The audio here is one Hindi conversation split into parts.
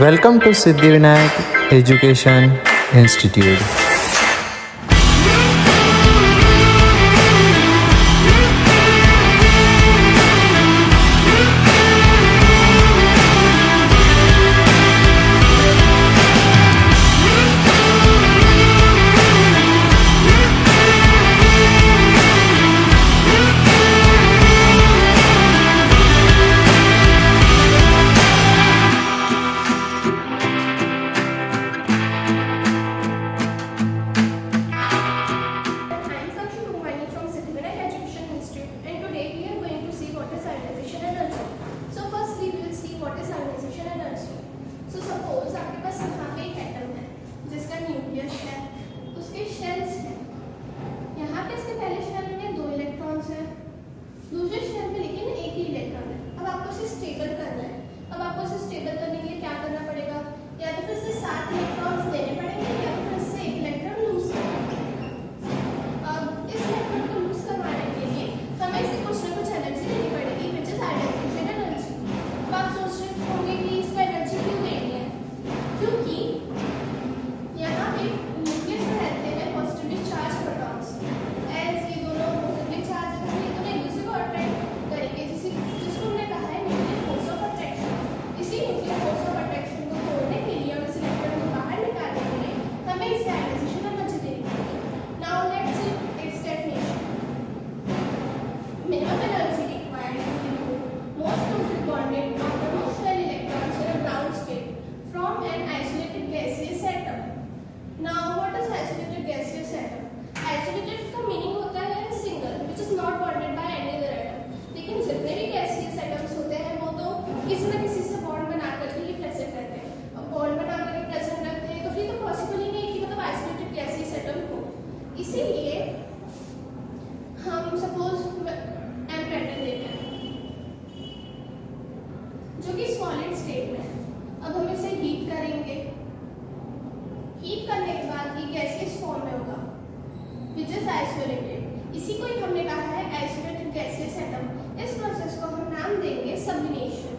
Welcome to Siddhivinayak Education Institute. I am Sakshi Kumani from Siddhivinayak Education Institute, and today we are going to see what is ionization energy. So first we will see what is ionization energy. So suppose आपके पास यहाँ पे एक एटम है जिसका न्यूक्लियस है, उसके शेल्स हैं. यहाँ पे इसके पहले शेल में 2 इलेक्ट्रॉन्स हैं, दूसरे शेल में लेकिन एक ही इलेक्ट्रॉन है. अब आपको इसे स्टेबल करना है. अब आपको इसे स्टेबल करने के लिए क्या करना पड़ेगा? या तो फिर से 7 इलेक्ट्रॉन्स देने पड़ेंगे या तो फिर इससे एक इलेक्ट्रॉन लूज करना पड़ेगा. अब इस इलेक्ट्रॉन को लूज करवाने के लिए हमें इसे कुछ ना कुछ एनर्जी देनी पड़ेगी, विच इज आयोनाइजेशन एनर्जी. अब आप सोच रहे होंगे कि इसका एनर्जी क्यों देनी है? क्योंकि यहाँ पे न्यूक्लियस में रहते हैं पॉजिटिवली चार्ज प्रोटॉन्स. एज ये दोनों पॉजिटिवली चार्ज हैं, ये दोनों एक दूसरे को अट्रैक्ट करेंगे, जिसको हमने कहा है न्यूक्लियर फोर्स ऑफ अट्रैक्शन. इसी न्यूक्लियर फोर्स ऑफ अट्रैक्शन को तोड़ने के लिए और इस इलेक्ट्रॉन को बाहर निकालने के लिए हमें इसे आयोनाइजेशन एनर्जी देनी पड़ेगी. Now let's see its definition. Minimum energy required to remove most closely bonded outermost shell electrons in a ground state from an isolated gaseous atom. Now what is isolated gaseous atom? Isolated का meaning होता है single, which is not bonded by any other atom. लेकिन जितने भी gaseous atoms होते हैं वो तो किसी न किसी से bond बना करके ही present रहते हैं. अब bond बना करके present रहते हैं तो फिर तो possible ही नहीं है कि मतलब isolated gaseous atom हो. इसीलिए हम सपोज एम पेंटल लेते हैं जो कि सॉलिड स्टेट में है. अब हम इसे हीट करेंगे. हीट करने के बाद ये गैसियस फॉर्म में होगा, विच इज आइसोलेटेड. इसी को ही हमने कहा है आइसोलेटेड गैसियस एटम. इस प्रोसेस को हम नाम देंगे सबलिमेशन.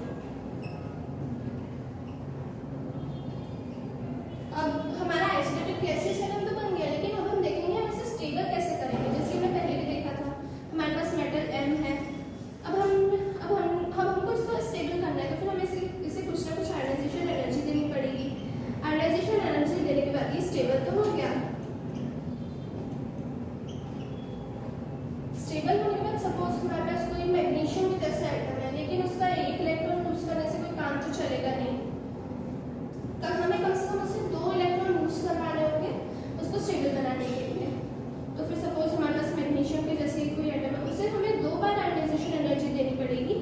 अब हमारा आइसोलेटेड गैसियस एटम तो बन गया, लेकिन अब हम देखेंगे हम इसे स्टेबल कैसे करेंगे. जैसे मैं पहले भी देखा था, हमारे पास मेटल M है. अब हमको इसको स्टेबल करना है तो फिर हमें इसे कुछ ना कुछ आयोनाइजेशन एनर्जी देनी पड़ेगी. आयोनाइजेशन एनर्जी देने के बाद ये स्टेबल तो हो गया. स्टेबल होने के बाद सपोज हमारे पास कोई मैग्नीशियम जैसा आइटम है, लेकिन उसका एक इलेक्ट्रॉन लूज करने से कोई काम तो चलेगा नहीं. तब हमें कम से कम उससे 2 इलेक्ट्रॉन लूज करवाने होंगे उसको स्टेबल बनाने के लिए. तो फिर सपोज हमारे पास मैग्नीशियम के जैसे कोई एटम है, उसे हमें 2 बार आयोनाइजेशन एनर्जी देनी पड़ेगी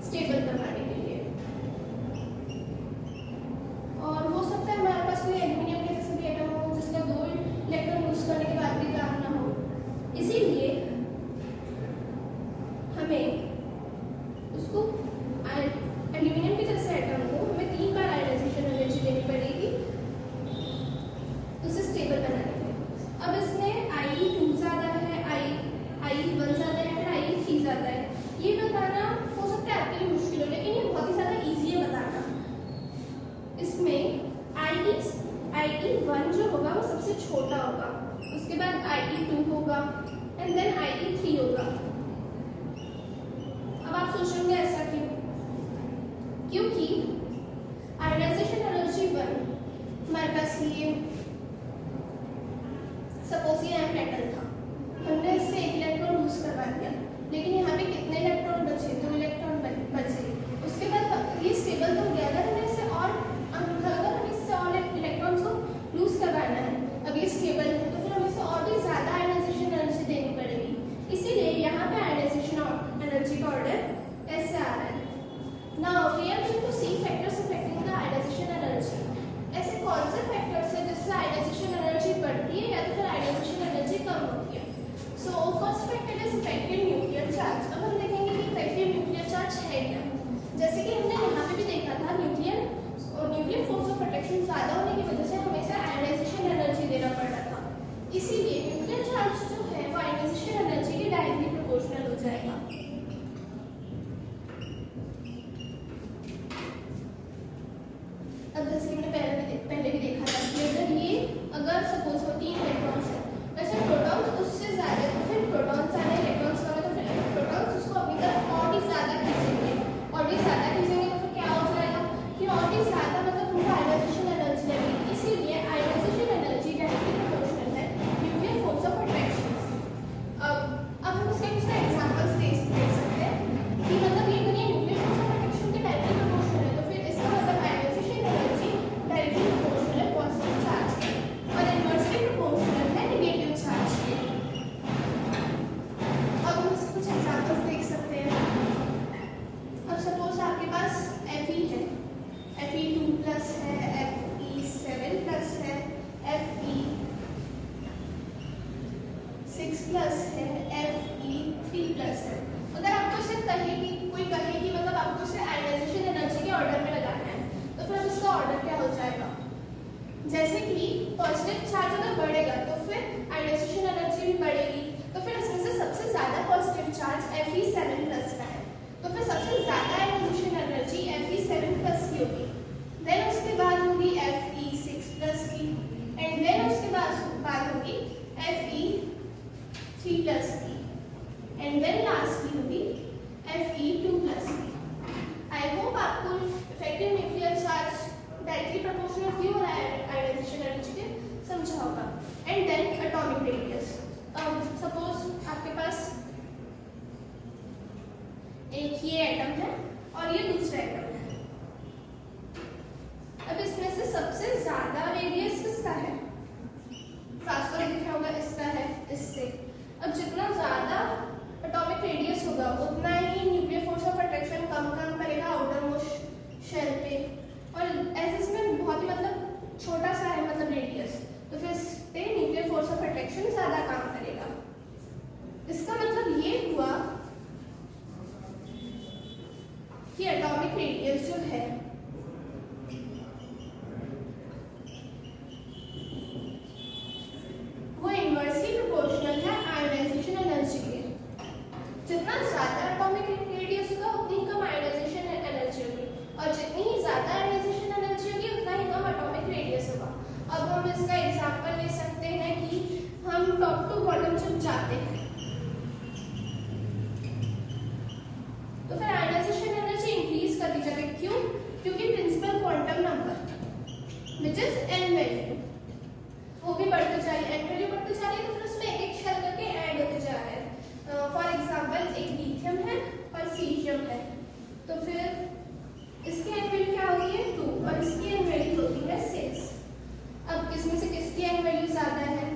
स्टेबल करवाने के लिए. और हो सकता है हमारे पास कोई एल्यूमिनियम के जैसे भी एटम हो जिसका 2 इलेक्ट्रॉन लूज करने के बाद भी काम ना हो. इसीलिए हमें उसको एल्यूमिनियम के जैसे एटम को हमें 3 बार आयोनाइजेशन एनर्जी देनी पड़ेगी उसे स्टेबल बनाने के लिए. अब इसमें I2 ज़्यादा है, I1 ज़्यादा है, फिर I3 ज़्यादा है. ये बताना हो सकता है आपके लिए मुश्किल हो, लेकिन ये बहुत ही ज़्यादा ईजी है बताना. इसमें I1 जो होगा वो सबसे छोटा होगा, उसके बाद I2 होगा एंड देन I3 होगा. अब आप सोचेंगे ऐसा क्यों? क्योंकि आयोनाइजेशन एनर्जी 1 हमारे पास ये सपोज ये एम मेटल था, हमने इससे एक इलेक्ट्रॉन लूज करवा दिया, लेकिन यहाँ पे कितने इलेक्ट्रॉन बचे? 2 इलेक्ट्रॉन बचे. उसके बाद ये स्टेबल तो हो गया. अगर हमें इससे और इलेक्ट्रॉन्स को लूज करवाना है, अब ये स्टेबल है तो फिर हमें इसे और भी ज़्यादा आयोनाइजेशन एनर्जी देनी पड़ेगी. इसीलिए यहाँ पे आयोनाइजेशन एनर्जी का ऑर्डर ऐसे आ रहा है. Now we are going to see factors affecting the ionization energy. ऐसे कौन से फैक्टर्स हैं जिससे अब जैसे कि मैंने पहले भी देखा था कि अगर सपोज वो 3 इलेक्ट्रॉन्स है, वैसे प्रोटॉन्स उससे ज़्यादा, तो फिर प्रोटॉन्स ज़्यादा इलेक्ट्रॉन्स का, तो फिर प्रोटॉन्स उसको अपनी तरफ और भी ज़्यादा खींचेंगे, और भी ज़्यादा खींचेंगे, तो फिर क्या हो जाएगा कि और भी ज़्यादा मतलब उनको आयनाइजेशन एनर्जी लगेगी। इसीलिए आयनाइजेशन एनर्जी डायरेक्टली प्रोपोर्शनल है न्यूक्लियर फोर्स ऑफ अट्रैक्शन। अब हम इसके कुछ एग्जांपल्स देख सकते हैं कि मतलब ये न्यूक्लियर फोर्स ऑफ अट्रैक्शन के डायरेक्टली प्रोपोर्शनल है, तो फिर इसका मतलब आयनाइजेशन एनर्जी डायरेक्टली प्रोपोर्शनल है पॉजिटिव चार्ज के, और इनवर्सली प्रोपोर्शनल है नेगेटिव चार्ज के। अब हम इसके कुछ एग्जांपल्स देख सकते हैं। अब सपोज आपके पास Fe है, Fe2 प्लस है, Fe7 प्लस है, Fe6 प्लस है, Fe3 प्लस है। अगर आपको इसे कोई कहे कि मतलब आपको इसे आयनाइजेशन एनर्जी के ऑर्डर में लगाना है, तो फिर अब इसका ऑर्डर क्या हो जाएगा? जैसे कि पॉजिटिव चार्ज अगर बढ़ेगा तो फिर आयनाइजेशन एनर्जी भी बढ़ेगी, तो फिर इसमें से सबसे ज़्यादा पॉजिटिव चार्ज Fe7 प्लस का है, तो फिर सबसे ज़्यादा आयनाइजेशन एनर्जी Fe7 प्लस की होगी। देन उसके बाद होगी Fe6 प्लस की, एंड देन उसके बाद होगी Fe3 प्लस की, एंड देन लास्टली होगी Fe2 प्लस की। आई होप आपको effective nuclear charge directly proportional क्यों हो रहा है आयनाइजेशन एनर्जी के समझा होगा। And then atomic radius. Suppose आपके पास एक ये एटम है और ये दूसरा एटम है। अब इसमें से सबसे ज्यादा रेडियस किसका है? फास्फोरिक दिख रहा होगा, इसका है इससे। अब जितना ज्यादा एटॉमिक रेडियस होगा उतना ही न्यूक्लियर फोर्स ऑफ अट्रैक्शन कम करेगा आउटर मोस्ट शेल पे, और ऐसे इसमें बहुत ही मतलब छोटा सा है मतलब रेडियस, तो फिर इस पे न्यूक्लियर फोर्स ऑफ अट्रैक्शन ज्यादा काम करेगा। इसका मतलब ये हुआ कि एटॉमिक रेडियस जो है वो इनवर्सली प्रोपोर्शनल है आयनाइजेशन एनर्जी के। जितना ज्यादा एटॉमिक रेडियस होगा उतनी ही कम आयनाइजेशन एनर्जी होगी, और जितनी ही ज्यादा आयनाइजेशन एनर्जी होगी उतना ही कम एटॉमिक रेडियस होगा। अब हम इसका एग्जांपल ले सकते हैं कि हम टॉप टू बॉटम जब जाते हैं तो फिर आयनाइजेशन एनर्जी इंक्रीज कर दी जाती है। क्यों? क्योंकि principal quantum number which is n value वो भी बढ़ते जा रही है, n वैल्यू बढ़ते जा रही है, तो फिर उसमें एक एक शेल करके ऐड होते जा रहे हैं। फॉर एग्जांपल एक लिथियम है और सीजियम है, तो फिर इसकी n वैल्यू क्या होती है 2 और इसकी n वैल्यू होती है 6। अब किसमें से किसकी n वैल्यू ज्यादा है?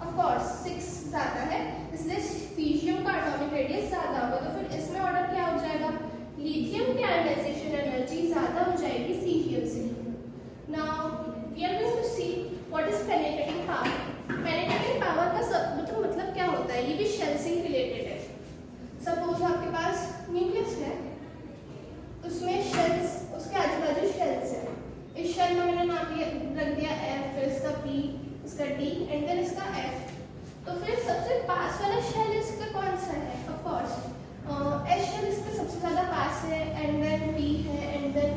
ऑफ कोर्स 6 ज्यादा है, इसलिए सीजियम का एटॉमिक रेडियस ज्यादा होगा, तो फिर इसमें ऑर्डर क्या हो जाएगा? लिथियम की आयनाइजेशन एनर्जी ज्यादा हो जाएगी सीजियम से। Now we are going to see what is penetrating power. Penetrating power का मतलब क्या होता है, ये भी शेल से ही रिलेटेड है। सपोज आपके पास न्यूक्लियस है, उसमें शेल्स, उसके आजू बाजू शेल्स है। इस शेल में मैंने नाम रख दिया F, फिर इसका P, इसका D एंड देन इसका F। तो फिर सबसे पास वाला शेल इसका कौन सा है? ऑफ कोर्स S शेल इसका सबसे ज्यादा पास है, एंड देन P है, एंड देन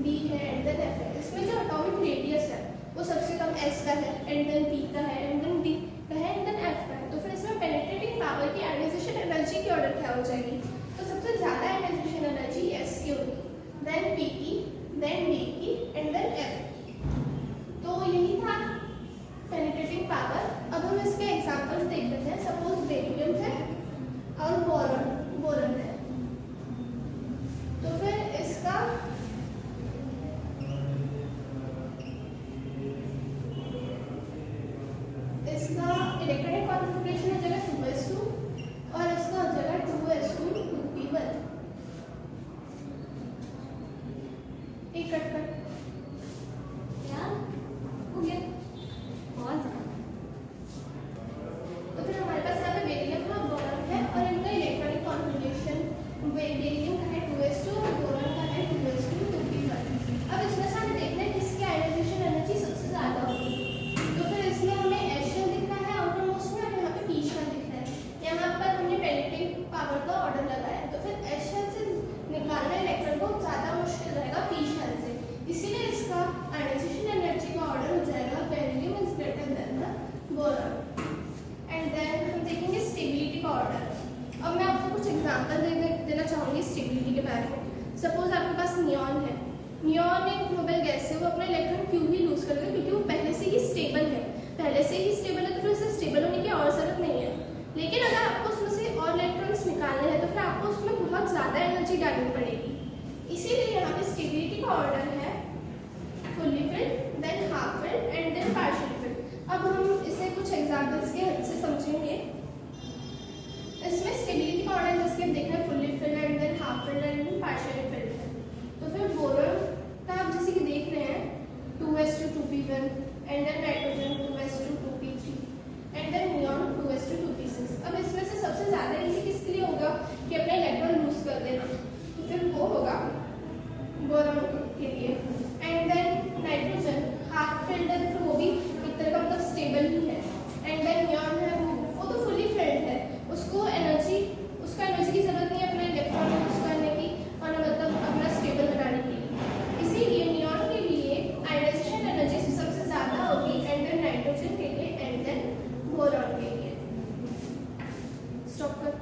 D है, एंड देन F है। इसमें जो एटॉमिक रेडियस है वो सबसे कम S का है, एंड देन P का है, एंड देन D का है, एंड देन F का है। तो फिर इसमें पेनिट्रेटिंग पावर की आयनाइजेशन एनर्जी की ऑर्डर क्या हो जाएगी? तो सबसे ज्यादा आयनाइजेशन एनर्जी S की होगी, देन P की, देन D की, एंड देन F की। तो यही था पेनिट्रेटिंग पावर। अब हम इसके एग्जांपल्स देख लेते हैं। सपोज बेरिलियम है और बोरॉन है, तो फिर इसका इलेक्ट्रॉनिक कॉन्फ़िगरेशन हो जाएगा 2s2 और इसका हो जाएगा 2s2 वो अपना इलेक्ट्रॉन क्यों ही लूज करेगा, क्योंकि वो पहले से ही स्टेबल है। पहले से ही स्टेबल है तो फिर उसे स्टेबल होने की और ज़रूरत नहीं है। लेकिन अगर आपको उसमें से और इलेक्ट्रॉन्स निकालने हैं तो फिर आपको उसमें बहुत ज़्यादा एनर्जी डालनी पड़ेगी। इसीलिए यहाँ पे स्टेबिलिटी का ऑर्डर है fully filled, then half filled and then partially filled. अब हम इसे कुछ एग्जाम्पल्स के हेल्प से समझेंगे। इसमें स्टेबिलिटी का ऑर्डर जैसे देख रहे हैं fully filled and then half filled and then partially filled है। तो फिर बोरॉन का आप जैसे कि देख रहे हैं 2s2 2p1 and then nitrogen 2s2 2p3 and then neon 2s2 2p6। अब इसमें से सबसे ज़्यादा इजी किसके लिए होगा कि अपना इलेक्ट्रॉन लूज कर देना, तो फिर वो होगा बोरॉन के लिए। And then nitrogen half filled है, फिर वो भी एक तरह का मतलब स्टेबल ही है। एंड देन नियॉन है, वो तो फुली फिल्ड है, उसका एनर्जी की जरूरत नहीं है अपना इलेक्ट्रॉन यूज करने की और मतलब अपना स्टेबल बनाने के लिए। इसीलिए नियॉन के लिए आयोनाइजेशन एनर्जी सबसे ज़्यादा होगी एंड देन नाइट्रोजन के लिए एंड देन बोरॉन के लिए। स्टॉप कर।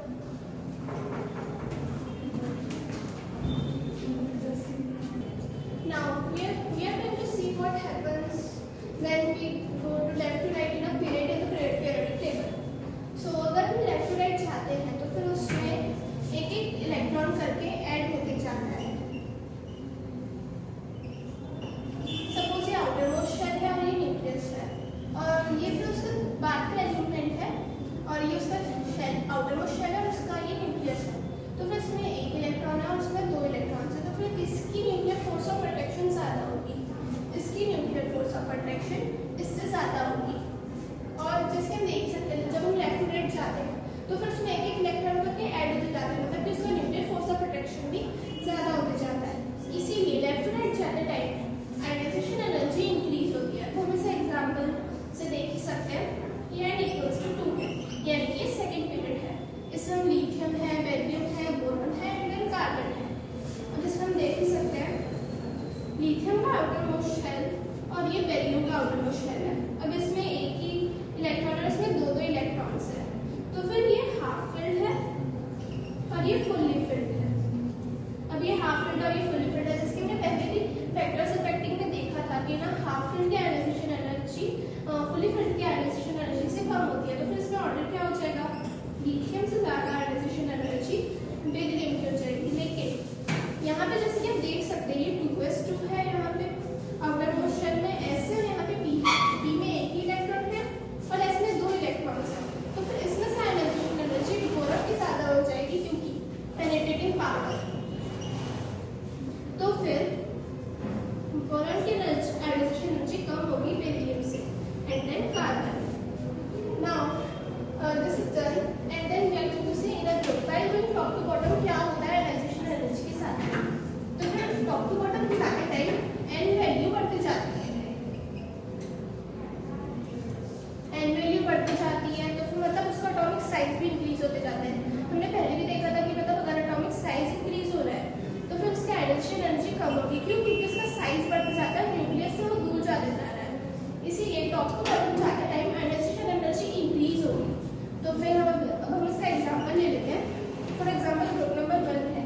Now we are going to see what happens when we go to left to right in a period in the periodic table. So अगर हम लेफ्ट टू राइट जाते हैं तो फिर उसमें एक एक इलेक्ट्रॉन करके ऐड होते जाता है। सपोज ये आउटर मोस्ट शेल है और ये न्यूक्लियस है और ये फिर उसका बाद का एलिमेंट है और ये उसका शेल आउटर मोस्ट शेल है और उसका ये न्यूक्लियस है। तो फिर इसमें एक इलेक्ट्रॉन है और उसमें दो इलेक्ट्रॉन्स है, तो फिर किसकी न्यूक्लियर फोर्स ऑफ अट्रैक्शन ज़्यादा होगी? इसकी न्यूक्लियर फोर्स ऑफ अट्रैक्शन इससे ज़्यादा होगी। और जैसे हम देख सकते हैं जब हम लेफ्ट टू राइट जाते हैं तो फिर उसमें एक एक इलेक्ट्रॉन करके ऐड होते जाते हैं, मतलब कि उसका न्यूक्लियर फोर्स ऑफ अट्रैक्शन भी ज़्यादा होते जाता है। इसीलिए लेफ्ट टू राइट जाते टाइम आयोनाइजेशन एनर्जी इंक्रीज होती है। तो हम इसे एग्जाम्पल से देख सकते हैं। ये n=2 है, यानी कि सेकेंड पीरियड है। इसमें लिथियम है, बेरिलियम है, बोरॉन है एंड देन कार्बन है। अब इसमें हम देख ही सकते हैं लिथियम का आउटर मोस्ट शेल और ये बेरिलियम का आउटर मोस्ट शेल है। अब इसमें एक ही इलेक्ट्रॉन और इसमें दो इलेक्ट्रॉन्स है, तो फिर ये हाफ फिल्ड है और ये फुल्ली फिल्ड है। अब ये हाफ फिल्ड और ये फुल्ली फिल्ड है, जिसके हमने पहले भी फैक्टर्स इफेक्टिंग में देखा था कि ना हाफ फिल्ड की आयोनाइजेशन एनर्जी फुल्ली फिल्ड की आयोनाइजेशन एनर्जी से कम होती है। तो फिर इसमें ऑर्डर क्या हो जाएगा? लिथियम से ज़्यादा आयोनाइजेशन एनर्जी बेरिलियम की हो जाएगी। लेकिन यहाँ पे जैसे कि आप देख सकते हैं ये 2s2 है, यहाँ पे आउटर मोस्ट शेल में ऐसे और यहाँ पे p में एक ही इलेक्ट्रॉन है और S में दो इलेक्ट्रॉन्स हैं। तो फिर इसमें से आयोनाइजेशन एनर्जी बोरॉन की ज़्यादा हो जाएगी क्योंकि पेनिट्रेटिंग पावर। तो फिर बोरॉन की आयोनाइजेशन एनर्जी कम होगी बेरिलियम से and then carbon. Now this is done and then we are going to see in a group by going top to bottom क्या होता है आयोनाइजेशन एनर्जी के साथ। तो फिर टॉप टू बॉटम जाते टाइम n वैल्यू बढ़ती जाती है, n वैल्यू बढ़ती जाती है तो फिर मतलब उसका एटॉमिक साइज भी इंक्रीज होते जाता है। हमने पहले भी देखा था कि मतलब अगर एटॉमिक साइज इंक्रीज हो रहा है तो फिर उसकी आयोनाइजेशन एनर्जी कम होगी। क्यों? क्योंकि उसका साइज बढ़ता जाता है, न्यूक्लियस से वो दूर जाते जा रहा है। इसीलिए टॉप टू बॉटम जाते टाइम आयोनाइजेशन एनर्जी इंक्रीज होगी। तो फिर अब हम इसका एग्जाम्पल ले लेते हैं। फॉर एग्जाम्पल ग्रुप नंबर 1 है,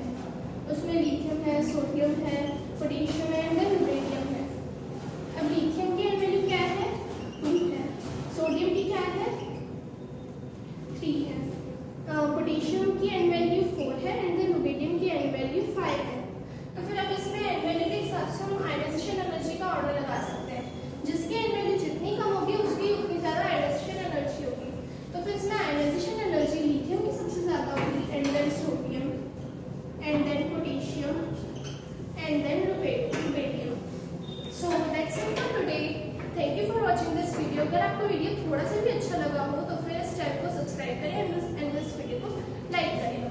उसमें लिथियम है, सोडियम है, पोटेशियम है एंड देन रेडियम है। अब लिथियम की वैल्यू क्या है? 2 है। सोडियम की क्या है? 3 है। पोटेशियम की एन वैल्यू 4 है एंड देन रुबिडियम की एन वैल्यू 5 है। तो फिर अब इसमें एन वैल्यू के हिसाब से हम आयोनाइजेशन एनर्जी का ऑर्डर लगा सकते हैं। जिसकी एन वैल्यू जितनी कम होगी उसकी उतनी ज़्यादा आयोनाइजेशन एनर्जी होगी। तो फिर इसमें आयोनाइजेशन एनर्जी लिथियम की सबसे ज़्यादा होगी and then sodium and then potassium and then rubidium. So that's it for today. Thank you for watching this video. अगर आपको वीडियो थोड़ा सा भी अच्छा लगा हो तो फिर इस चैनल को सब्सक्राइब करें एंड इस वीडियो को लाइक करें।